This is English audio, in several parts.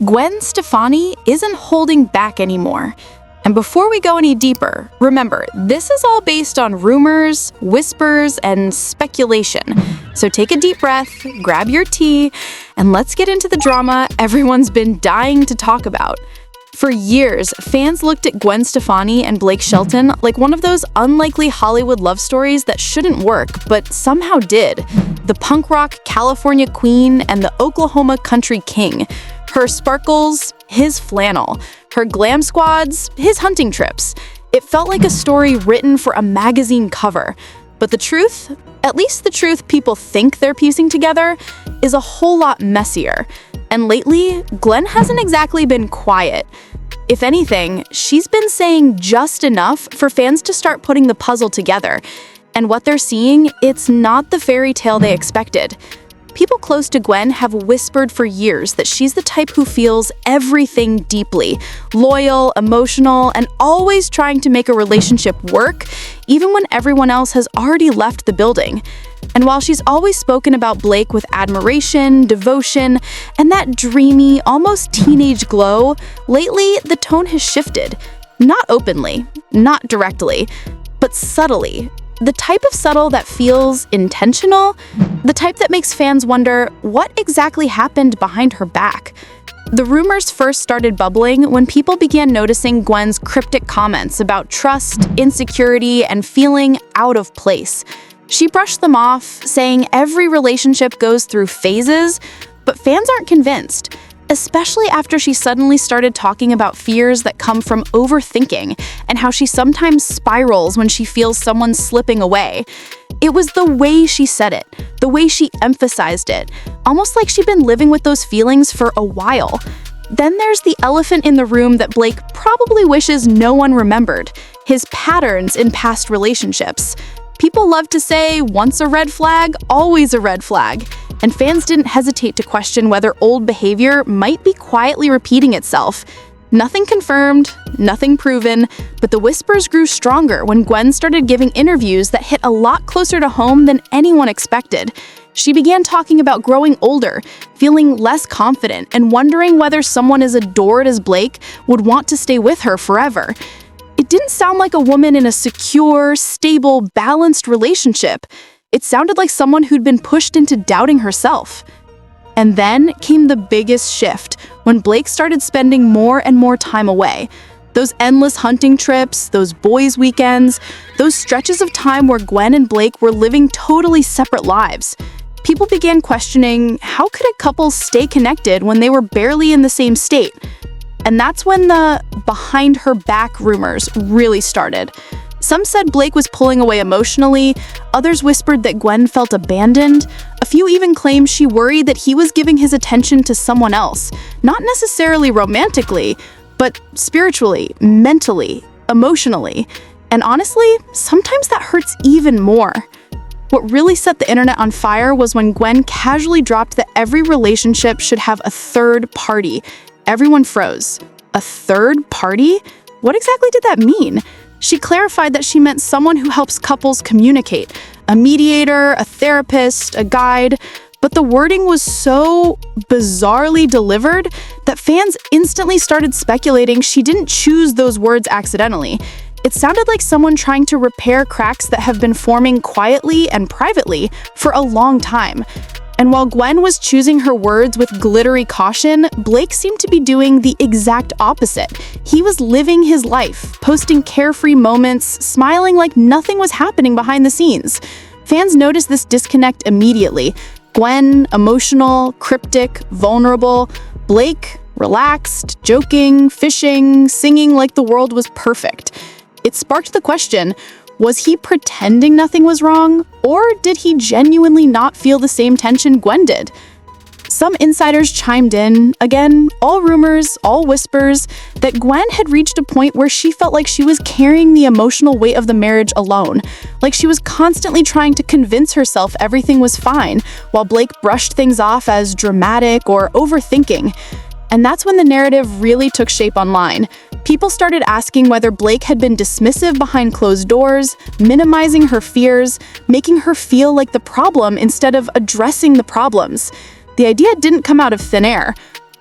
Gwen Stefani isn't holding back anymore. And before we go any deeper, remember, this is all based on rumors, whispers, and speculation. So take a deep breath, grab your tea, and let's get into the drama everyone's been dying to talk about. For years, fans looked at Gwen Stefani and Blake Shelton like one of those unlikely Hollywood love stories that shouldn't work, but somehow did. The punk rock California queen and the Oklahoma country king. Her sparkles, his flannel. Her glam squads, his hunting trips. It felt like a story written for a magazine cover. But the truth, at least the truth people think they're piecing together, is a whole lot messier. And lately, Gwen hasn't exactly been quiet. If anything, she's been saying just enough for fans to start putting the puzzle together. And what they're seeing, it's not the fairy tale they expected. People close to Gwen have whispered for years that she's the type who feels everything deeply, loyal, emotional, and always trying to make a relationship work, even when everyone else has already left the building. And while she's always spoken about Blake with admiration, devotion, and that dreamy, almost teenage glow, lately the tone has shifted. Not openly, not directly, but subtly. The type of subtle that feels intentional, the type that makes fans wonder what exactly happened behind her back. The rumors first started bubbling when people began noticing Gwen's cryptic comments about trust, insecurity, and feeling out of place. She brushed them off, saying every relationship goes through phases, but fans aren't convinced. Especially after she suddenly started talking about fears that come from overthinking and how she sometimes spirals when she feels someone slipping away. It was the way she said it, the way she emphasized it, almost like she'd been living with those feelings for a while. Then there's the elephant in the room that Blake probably wishes no one remembered, his patterns in past relationships. People love to say, once a red flag, always a red flag. And fans didn't hesitate to question whether old behavior might be quietly repeating itself. Nothing confirmed, nothing proven, but the whispers grew stronger when Gwen started giving interviews that hit a lot closer to home than anyone expected. She began talking about growing older, feeling less confident, and wondering whether someone as adored as Blake would want to stay with her forever. It didn't sound like a woman in a secure, stable, balanced relationship. It sounded like someone who'd been pushed into doubting herself. And then came the biggest shift, when Blake started spending more and more time away. Those endless hunting trips, those boys' weekends, those stretches of time where Gwen and Blake were living totally separate lives. People began questioning, how could a couple stay connected when they were barely in the same state? And that's when the behind her back rumors really started. Some said Blake was pulling away emotionally, others whispered that Gwen felt abandoned, a few even claimed she worried that he was giving his attention to someone else, not necessarily romantically, but spiritually, mentally, emotionally. And honestly, sometimes that hurts even more. What really set the internet on fire was when Gwen casually dropped that every relationship should have a third party. Everyone froze. A third party? What exactly did that mean? She clarified that she meant someone who helps couples communicate, a mediator, a therapist, a guide, but the wording was so bizarrely delivered that fans instantly started speculating she didn't choose those words accidentally. It sounded like someone trying to repair cracks that have been forming quietly and privately for a long time. And while Gwen was choosing her words with glittery caution, Blake seemed to be doing the exact opposite. He was living his life, posting carefree moments, smiling like nothing was happening behind the scenes. Fans noticed this disconnect immediately. Gwen, emotional, cryptic, vulnerable. Blake, relaxed, joking, fishing, singing like the world was perfect. It sparked the question, was he pretending nothing was wrong, or did he genuinely not feel the same tension Gwen did? Some insiders chimed in, again, all rumors, all whispers, that Gwen had reached a point where she felt like she was carrying the emotional weight of the marriage alone, like she was constantly trying to convince herself everything was fine, while Blake brushed things off as dramatic or overthinking. And that's when the narrative really took shape online. People started asking whether Blake had been dismissive behind closed doors, minimizing her fears, making her feel like the problem instead of addressing the problems. The idea didn't come out of thin air.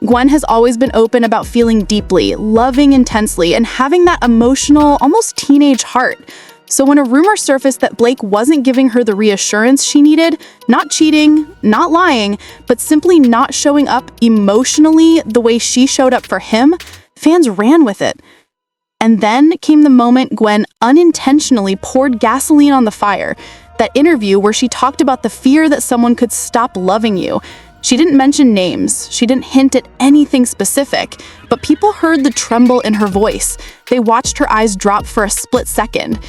Gwen has always been open about feeling deeply, loving intensely, and having that emotional, almost teenage heart. So when a rumor surfaced that Blake wasn't giving her the reassurance she needed, not cheating, not lying, but simply not showing up emotionally the way she showed up for him, fans ran with it. And then came the moment Gwen unintentionally poured gasoline on the fire. That interview where she talked about the fear that someone could stop loving you. She didn't mention names, she didn't hint at anything specific, but people heard the tremble in her voice. They watched her eyes drop for a split second.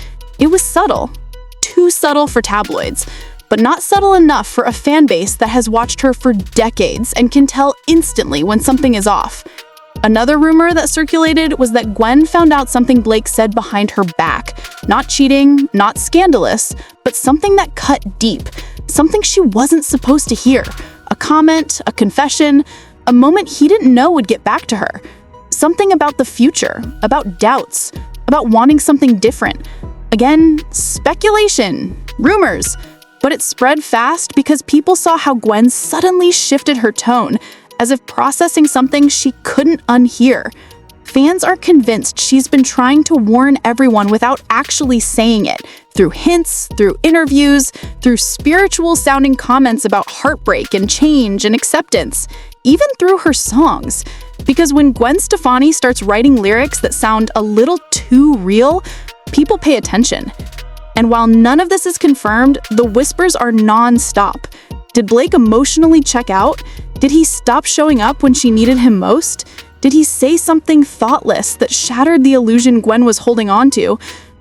It was subtle, too subtle for tabloids, but not subtle enough for a fan base that has watched her for decades and can tell instantly when something is off. Another rumor that circulated was that Gwen found out something Blake said behind her back. Not cheating, not scandalous, but something that cut deep, something she wasn't supposed to hear. A comment, a confession, a moment he didn't know would get back to her. Something about the future, about doubts, about wanting something different. Again, speculation, rumors, but it spread fast because people saw how Gwen suddenly shifted her tone, as if processing something she couldn't unhear. Fans are convinced she's been trying to warn everyone without actually saying it, through hints, through interviews, through spiritual-sounding comments about heartbreak and change and acceptance, even through her songs. Because when Gwen Stefani starts writing lyrics that sound a little too real, people pay attention. And while none of this is confirmed, the whispers are nonstop. Did Blake emotionally check out? Did he stop showing up when she needed him most? Did he say something thoughtless that shattered the illusion Gwen was holding on to?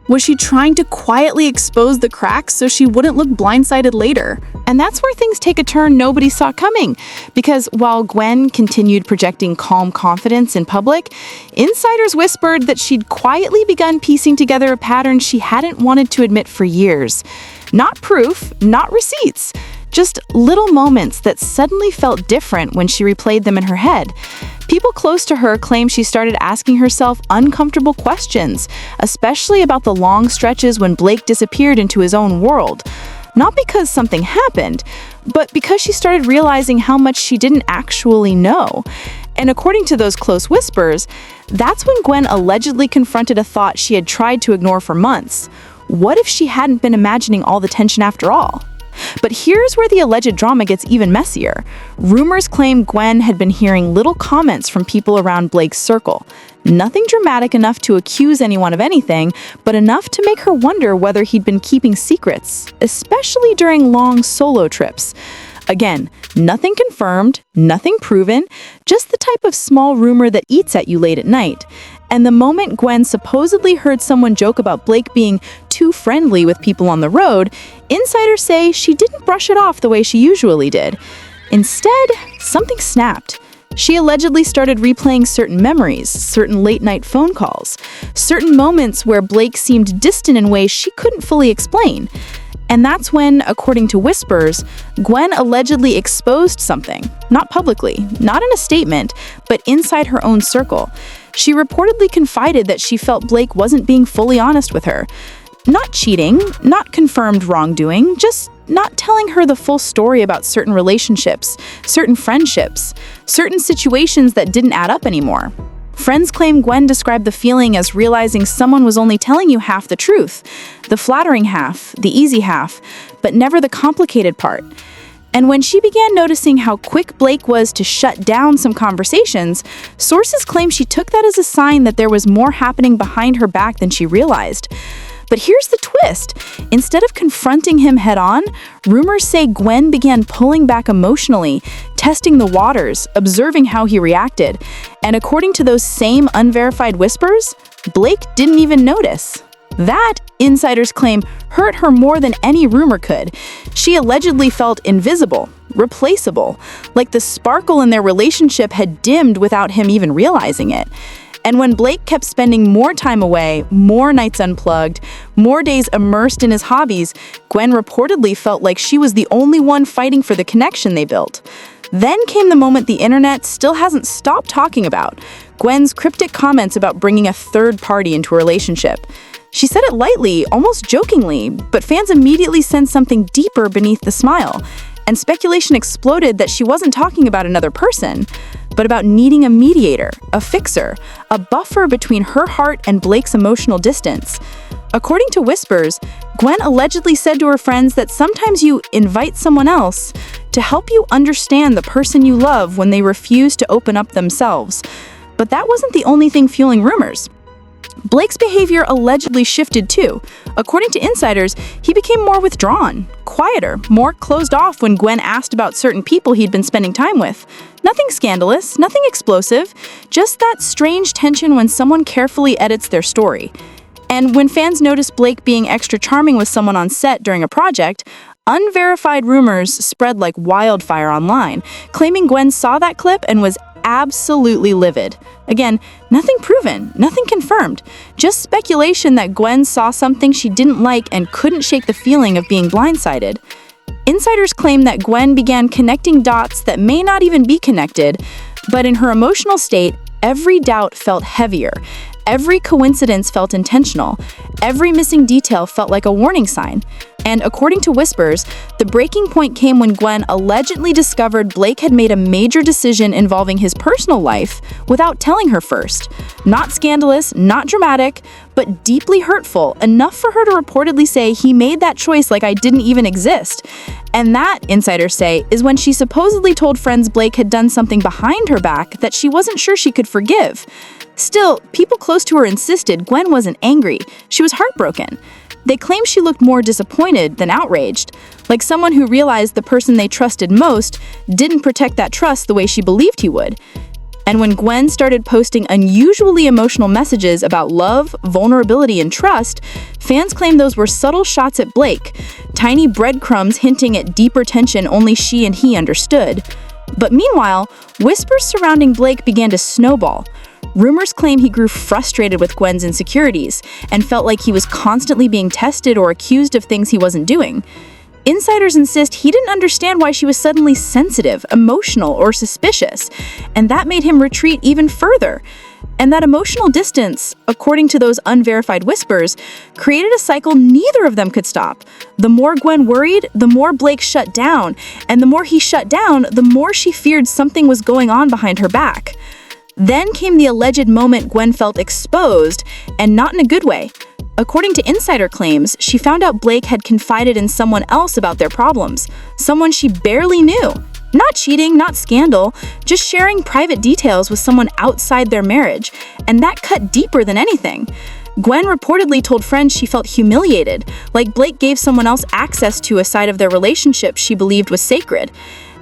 Was she trying to quietly expose the cracks so she wouldn't look blindsided later? And that's where things take a turn nobody saw coming. Because while Gwen continued projecting calm confidence in public, insiders whispered that she'd quietly begun piecing together a pattern she hadn't wanted to admit for years. Not proof, not receipts. Just little moments that suddenly felt different when she replayed them in her head. People close to her claim she started asking herself uncomfortable questions, especially about the long stretches when Blake disappeared into his own world. Not because something happened, but because she started realizing how much she didn't actually know. And according to those close whispers, that's when Gwen allegedly confronted a thought she had tried to ignore for months. What if she hadn't been imagining all the tension after all? But here's where the alleged drama gets even messier. Rumors claim Gwen had been hearing little comments from people around Blake's circle. Nothing dramatic enough to accuse anyone of anything, but enough to make her wonder whether he'd been keeping secrets, especially during long solo trips. Again, nothing confirmed, nothing proven, just the type of small rumor that eats at you late at night. And the moment Gwen supposedly heard someone joke about Blake being too friendly with people on the road, insiders say she didn't brush it off the way she usually did. Instead, something snapped. She allegedly started replaying certain memories, certain late-night phone calls, certain moments where Blake seemed distant in ways she couldn't fully explain. And that's when, according to whispers, Gwen allegedly exposed something, not publicly, not in a statement, but inside her own circle. She reportedly confided that she felt Blake wasn't being fully honest with her. Not cheating, not confirmed wrongdoing, just not telling her the full story about certain relationships, certain friendships, certain situations that didn't add up anymore. Friends claim Gwen described the feeling as realizing someone was only telling you half the truth, the flattering half, the easy half, but never the complicated part. And when she began noticing how quick Blake was to shut down some conversations, sources claim she took that as a sign that there was more happening behind her back than she realized. But here's the twist. Instead of confronting him head-on, rumors say Gwen began pulling back emotionally, testing the waters, observing how he reacted. And according to those same unverified whispers, Blake didn't even notice. That, insiders claim, hurt her more than any rumor could. She allegedly felt invisible, replaceable, like the sparkle in their relationship had dimmed without him even realizing it. And when Blake kept spending more time away, more nights unplugged, more days immersed in his hobbies, Gwen reportedly felt like she was the only one fighting for the connection they built. Then came the moment the internet still hasn't stopped talking about, Gwen's cryptic comments about bringing a third party into a relationship. She said it lightly, almost jokingly, but fans immediately sensed something deeper beneath the smile. and speculation exploded that she wasn't talking about another person, but about needing a mediator, a fixer, a buffer between her heart and Blake's emotional distance. According to whispers, Gwen allegedly said to her friends that sometimes you invite someone else to help you understand the person you love when they refuse to open up themselves. But that wasn't the only thing fueling rumors. Blake's behavior allegedly shifted too. According to insiders, he became more withdrawn, quieter, more closed off when Gwen asked about certain people he'd been spending time with. Nothing scandalous, nothing explosive, just that strange tension when someone carefully edits their story. And when fans noticed Blake being extra charming with someone on set during a project, unverified rumors spread like wildfire online, claiming Gwen saw that clip and was absolutely livid. Again, nothing proven, nothing confirmed, just speculation that Gwen saw something she didn't like and couldn't shake the feeling of being blindsided. Insiders claim that Gwen began connecting dots that may not even be connected, but in her emotional state, every doubt felt heavier. Every coincidence felt intentional. Every missing detail felt like a warning sign. And according to whispers, the breaking point came when Gwen allegedly discovered Blake had made a major decision involving his personal life without telling her first. Not scandalous, not dramatic, but deeply hurtful, enough for her to reportedly say he made that choice like I didn't even exist. And that, insiders say, is when she supposedly told friends Blake had done something behind her back that she wasn't sure she could forgive. Still, people close to her insisted Gwen wasn't angry. She was heartbroken. They claim she looked more disappointed than outraged, like someone who realized the person they trusted most didn't protect that trust the way she believed he would. And when Gwen started posting unusually emotional messages about love, vulnerability, and trust, fans claim those were subtle shots at Blake, tiny breadcrumbs hinting at deeper tension only she and he understood. But meanwhile, whispers surrounding Blake began to snowball. Rumors claim he grew frustrated with Gwen's insecurities and felt like he was constantly being tested or accused of things he wasn't doing. Insiders insist he didn't understand why she was suddenly sensitive, emotional, or suspicious, and that made him retreat even further. And that emotional distance, according to those unverified whispers, created a cycle neither of them could stop. The more Gwen worried, the more Blake shut down, and the more he shut down, the more she feared something was going on behind her back. Then came the alleged moment Gwen felt exposed, and not in a good way. According to insider claims, she found out Blake had confided in someone else about their problems, someone she barely knew. Not cheating, not scandal, just sharing private details with someone outside their marriage, and that cut deeper than anything. Gwen reportedly told friends she felt humiliated, like Blake gave someone else access to a side of their relationship she believed was sacred.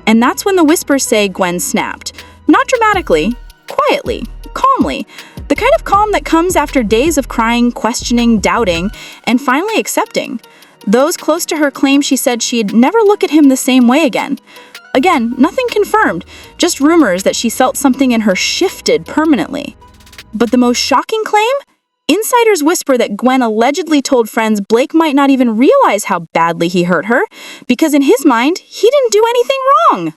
And that's when the whispers say Gwen snapped. Not dramatically, quietly, calmly, the kind of calm that comes after days of crying, questioning, doubting, and finally accepting. Those close to her claim she said she'd never look at him the same way again. Again, nothing confirmed, just rumors that she felt something in her shifted permanently. But the most shocking claim? Insiders whisper that Gwen allegedly told friends Blake might not even realize how badly he hurt her, because in his mind, he didn't do anything wrong.